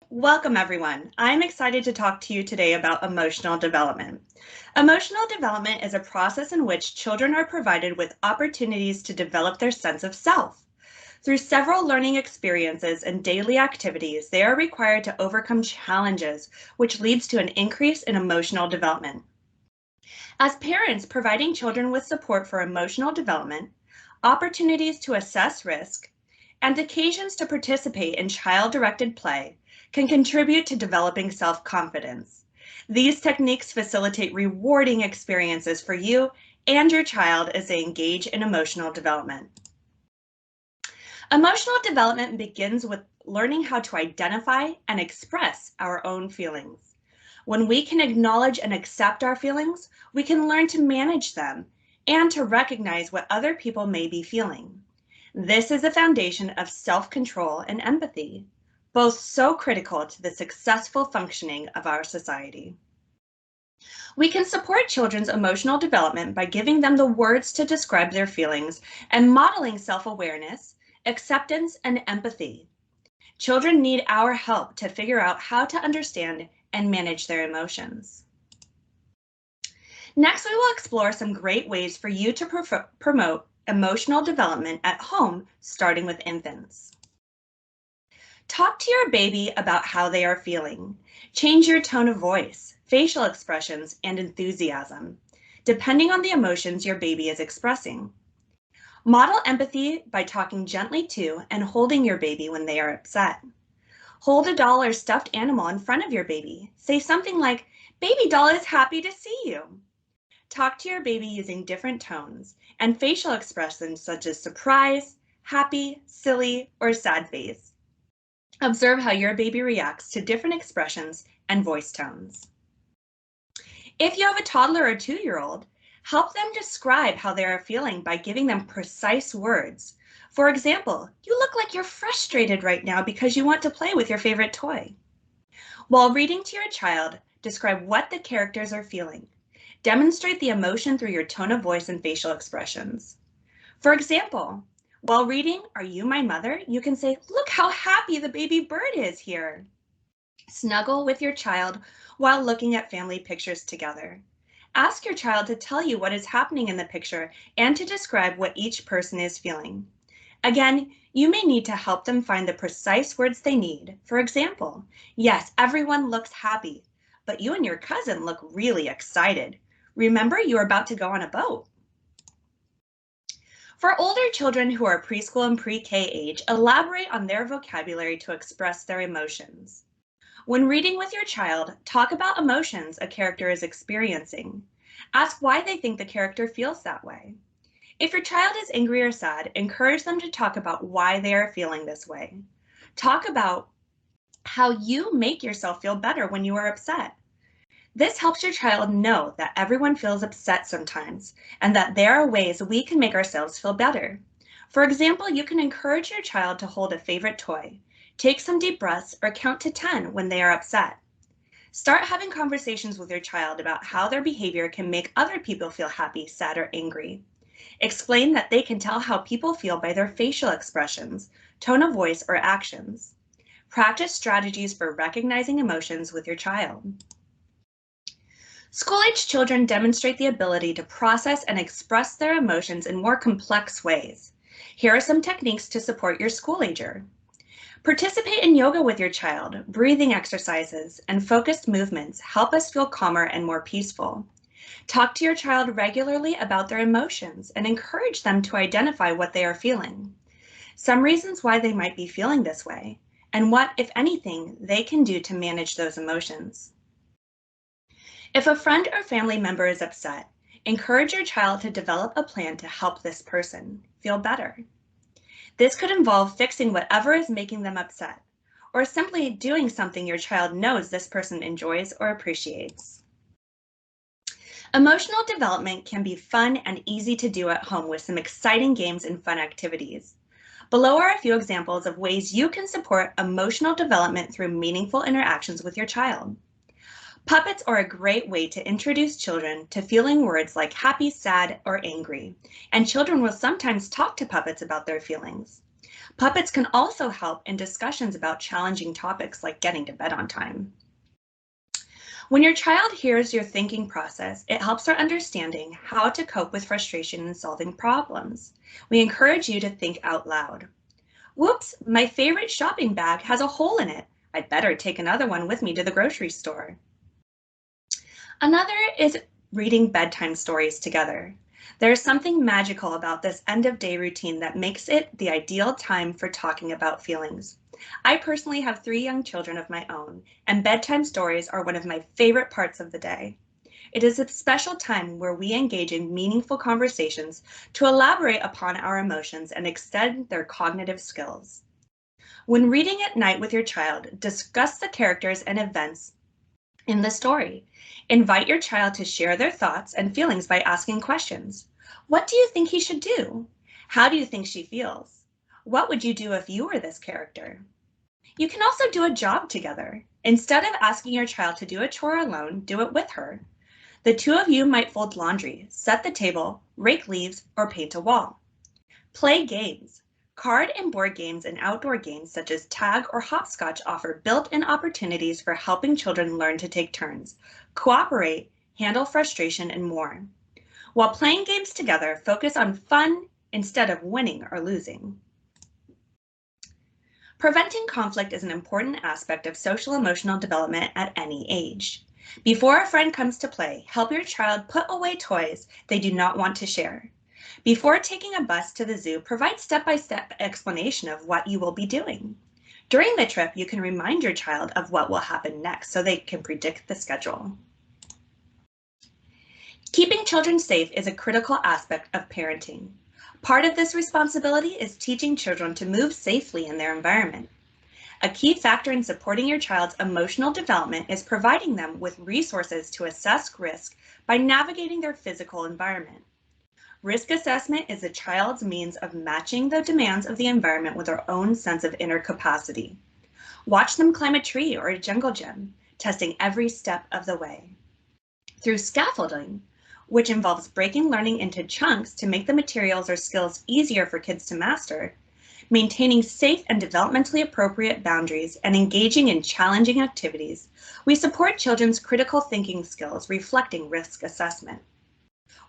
Welcome, everyone. I'm excited to talk to you today about emotional development. Emotional development is a process in which children are provided with opportunities to develop their sense of self. Through several learning experiences and daily activities, they are required to overcome challenges, which leads to an increase in emotional development. As parents, providing children with support for emotional development, opportunities to assess risk, and occasions to participate in child-directed play can contribute to developing self-confidence. These techniques facilitate rewarding experiences for you and your child as they engage in emotional development. Emotional development begins with learning how to identify and express our own feelings. When we can acknowledge and accept our feelings, we can learn to manage them and to recognize what other people may be feeling. This is a foundation of self-control and empathy, both so critical to the successful functioning of our society. We can support children's emotional development by giving them the words to describe their feelings and modeling self-awareness, acceptance, and empathy. Children need our help to figure out how to understand and manage their emotions. Next, we will explore some great ways for you to promote emotional development at home, starting with infants. Talk to your baby about how they are feeling. Change your tone of voice, facial expressions, and enthusiasm, depending on the emotions your baby is expressing. Model empathy by talking gently to and holding your baby when they are upset. Hold a doll or stuffed animal in front of your baby. Say something like, "Baby doll is happy to see you." Talk to your baby using different tones and facial expressions such as surprise, happy, silly, or sad face. Observe how your baby reacts to different expressions and voice tones. If you have a toddler or 2-year-old, help them describe how they are feeling by giving them precise words. For example, "You look like you're frustrated right now because you want to play with your favorite toy." While reading to your child, describe what the characters are feeling. Demonstrate the emotion through your tone of voice and facial expressions. For example, while reading "Are You My Mother?" you can say, "Look how happy the baby bird is here." Snuggle with your child while looking at family pictures together. Ask your child to tell you what is happening in the picture and to describe what each person is feeling. Again, you may need to help them find the precise words they need. For example, "Yes, everyone looks happy, but you and your cousin look really excited. Remember, you are about to go on a boat." For older children who are preschool and pre-K age, elaborate on their vocabulary to express their emotions. When reading with your child, talk about emotions a character is experiencing. Ask why they think the character feels that way. If your child is angry or sad, encourage them to talk about why they are feeling this way. Talk about how you make yourself feel better when you are upset. This helps your child know that everyone feels upset sometimes and that there are ways we can make ourselves feel better. For example, you can encourage your child to hold a favorite toy, take some deep breaths, or count to 10 when they are upset. Start having conversations with your child about how their behavior can make other people feel happy, sad, or angry. Explain that they can tell how people feel by their facial expressions, tone of voice, or actions. Practice strategies for recognizing emotions with your child. School-age children demonstrate the ability to process and express their emotions in more complex ways. Here are some techniques to support your school-ager. Participate in yoga with your child. Breathing exercises and focused movements help us feel calmer and more peaceful. Talk to your child regularly about their emotions and encourage them to identify what they are feeling. Some reasons why they might be feeling this way, and what, if anything, they can do to manage those emotions. If a friend or family member is upset, encourage your child to develop a plan to help this person feel better. This could involve fixing whatever is making them upset, or simply doing something your child knows this person enjoys or appreciates. Emotional development can be fun and easy to do at home with some exciting games and fun activities. Below are a few examples of ways you can support emotional development through meaningful interactions with your child. Puppets are a great way to introduce children to feeling words like happy, sad, or angry, and children will sometimes talk to puppets about their feelings. Puppets can also help in discussions about challenging topics like getting to bed on time. When your child hears your thinking process, it helps their understanding how to cope with frustration and solving problems. We encourage you to think out loud. Whoops, my favorite shopping bag has a hole in it. I'd better take another one with me to the grocery store. Another is reading bedtime stories together. There's something magical about this end of day routine that makes it the ideal time for talking about feelings. I personally have 3 young children of my own, and bedtime stories are one of my favorite parts of the day. It is a special time where we engage in meaningful conversations to elaborate upon our emotions and extend their cognitive skills. When reading at night with your child, discuss the characters and events in the story. Invite your child to share their thoughts and feelings by asking questions. What do you think he should do? How do you think she feels? What would you do if you were this character? You can also do a job together. Instead of asking your child to do a chore alone, do it with her. The two of you might fold laundry, set the table, rake leaves, or paint a wall. Play games. Card and board games and outdoor games such as tag or hopscotch offer built-in opportunities for helping children learn to take turns, cooperate, handle frustration, and more. While playing games together, focus on fun instead of winning or losing. Preventing conflict is an important aspect of social emotional development at any age. Before a friend comes to play, help your child put away toys they do not want to share. Before taking a bus to the zoo, provide step-by-step explanation of what you will be doing. During the trip, you can remind your child of what will happen next so they can predict the schedule. Keeping children safe is a critical aspect of parenting. Part of this responsibility is teaching children to move safely in their environment. A key factor in supporting your child's emotional development is providing them with resources to assess risk by navigating their physical environment. Risk assessment is a child's means of matching the demands of the environment with their own sense of inner capacity. Watch them climb a tree or a jungle gym, testing every step of the way. Through scaffolding, which involves breaking learning into chunks to make the materials or skills easier for kids to master, maintaining safe and developmentally appropriate boundaries, and engaging in challenging activities, we support children's critical thinking skills reflecting risk assessment.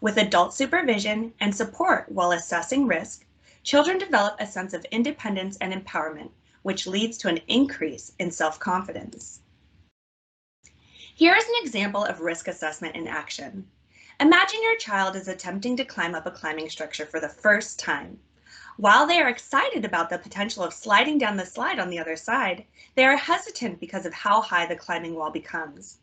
With adult supervision and support while assessing risk, children develop a sense of independence and empowerment, which leads to an increase in self-confidence. Here is an example of risk assessment in action. Imagine your child is attempting to climb up a climbing structure for the first time. While they are excited about the potential of sliding down the slide on the other side, they are hesitant because of how high the climbing wall becomes.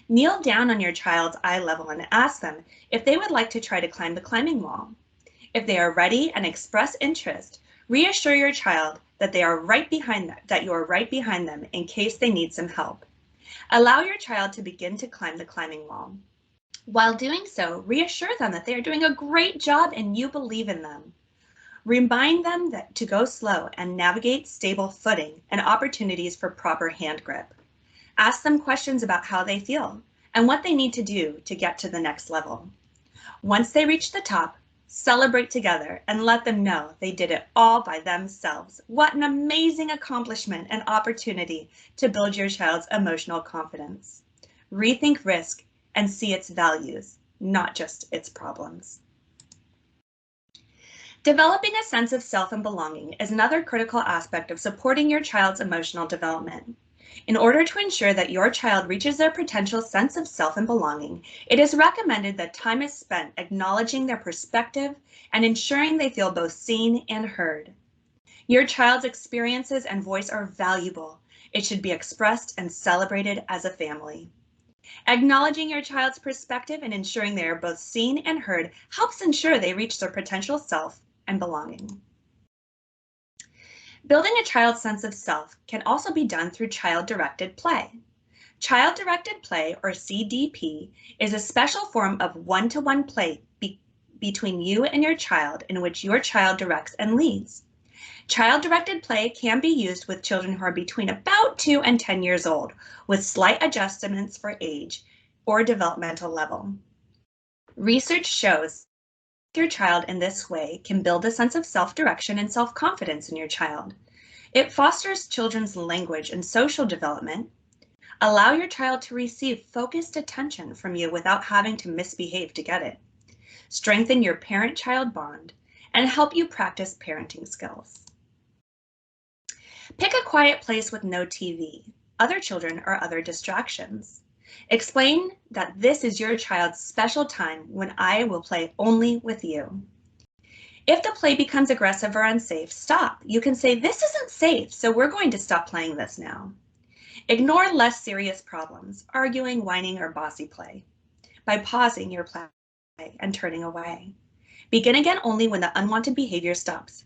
Kneel down on your child's eye level and ask them if they would like to try to climb the climbing wall. If they are ready and express interest, reassure your child that you are right behind them in case they need some help. Allow your child to begin to climb the climbing wall. While doing so, reassure them that they are doing a great job and you believe in them. Remind them to go slow and navigate stable footing and opportunities for proper hand grip. Ask them questions about how they feel and what they need to do to get to the next level. Once they reach the top, celebrate together and let them know they did it all by themselves. What an amazing accomplishment and opportunity to build your child's emotional confidence. Rethink risk and see its values, not just its problems. Developing a sense of self and belonging is another critical aspect of supporting your child's emotional development. In order to ensure that your child reaches their potential sense of self and belonging, it is recommended that time is spent acknowledging their perspective and ensuring they feel both seen and heard. Your child's experiences and voice are valuable. It should be expressed and celebrated as a family. Acknowledging your child's perspective and ensuring they are both seen and heard helps ensure they reach their potential self and belonging. Building a child's sense of self can also be done through child-directed play. Child-directed play, or CDP, is a special form of one-to-one play between you and your child in which your child directs and leads. Child-directed play can be used with children who are between about 2 and 10 years old, with slight adjustments for age or developmental level. Research shows your child in this way can build a sense of self-direction and self-confidence in your child. It fosters children's language and social development. Allow your child to receive focused attention from you without having to misbehave to get it. Strengthen your parent-child bond and help you practice parenting skills. Pick a quiet place with no TV, other children, or other distractions. Explain that this is your child's special time when I will play only with you. If the play becomes aggressive or unsafe, stop. You can say, this isn't safe, so we're going to stop playing this now. Ignore less serious problems, arguing, whining, or bossy play, by pausing your play and turning away. Begin again only when the unwanted behavior stops.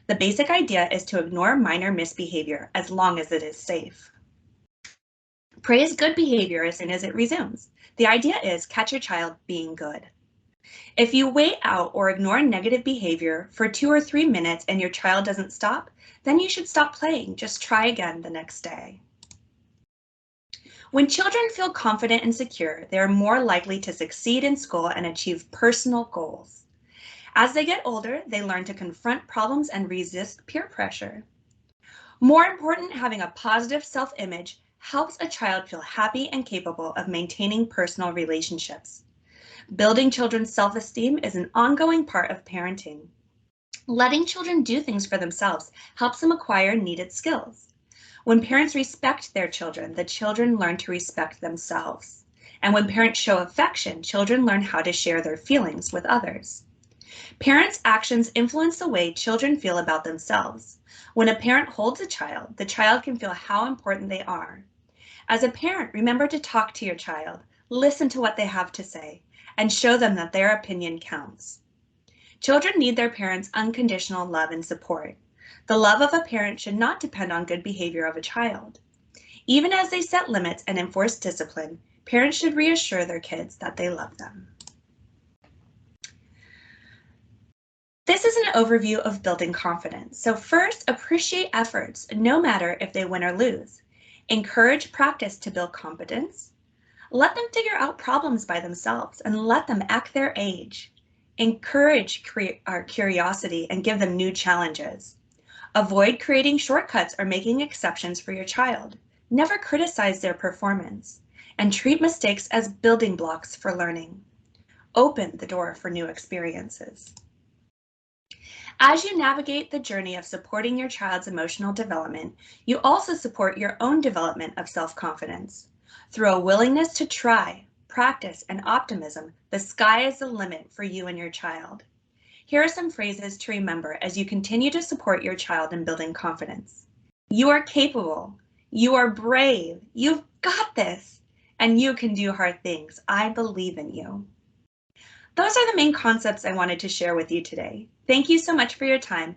The basic idea is to ignore minor misbehavior as long as it is safe. Praise good behavior as soon as it resumes. The idea is catch your child being good. If you wait out or ignore negative behavior for 2 or 3 minutes and your child doesn't stop, then you should stop playing. Just try again the next day. When children feel confident and secure, they are more likely to succeed in school and achieve personal goals. As they get older, they learn to confront problems and resist peer pressure. More important, having a positive self-image helps a child feel happy and capable of maintaining personal relationships. Building children's self-esteem is an ongoing part of parenting. Letting children do things for themselves helps them acquire needed skills. When parents respect their children, the children learn to respect themselves. And when parents show affection, children learn how to share their feelings with others. Parents' actions influence the way children feel about themselves. When a parent holds a child, the child can feel how important they are. As a parent, remember to talk to your child, listen to what they have to say, and show them that their opinion counts. Children need their parents' unconditional love and support. The love of a parent should not depend on good behavior of a child. Even as they set limits and enforce discipline, parents should reassure their kids that they love them. This is an overview of building confidence. So first, appreciate efforts, no matter if they win or lose. Encourage practice to build competence. Let them figure out problems by themselves and let them act their age. Encourage our curiosity and give them new challenges. Avoid creating shortcuts or making exceptions for your child. Never criticize their performance and treat mistakes as building blocks for learning. Open the door for new experiences. As you navigate the journey of supporting your child's emotional development, you also support your own development of self-confidence. Through a willingness to try, practice, and optimism, the sky is the limit for you and your child. Here are some phrases to remember as you continue to support your child in building confidence. You are capable. You are brave. You've got this. And you can do hard things. I believe in you. Those are the main concepts I wanted to share with you today. Thank you so much for your time,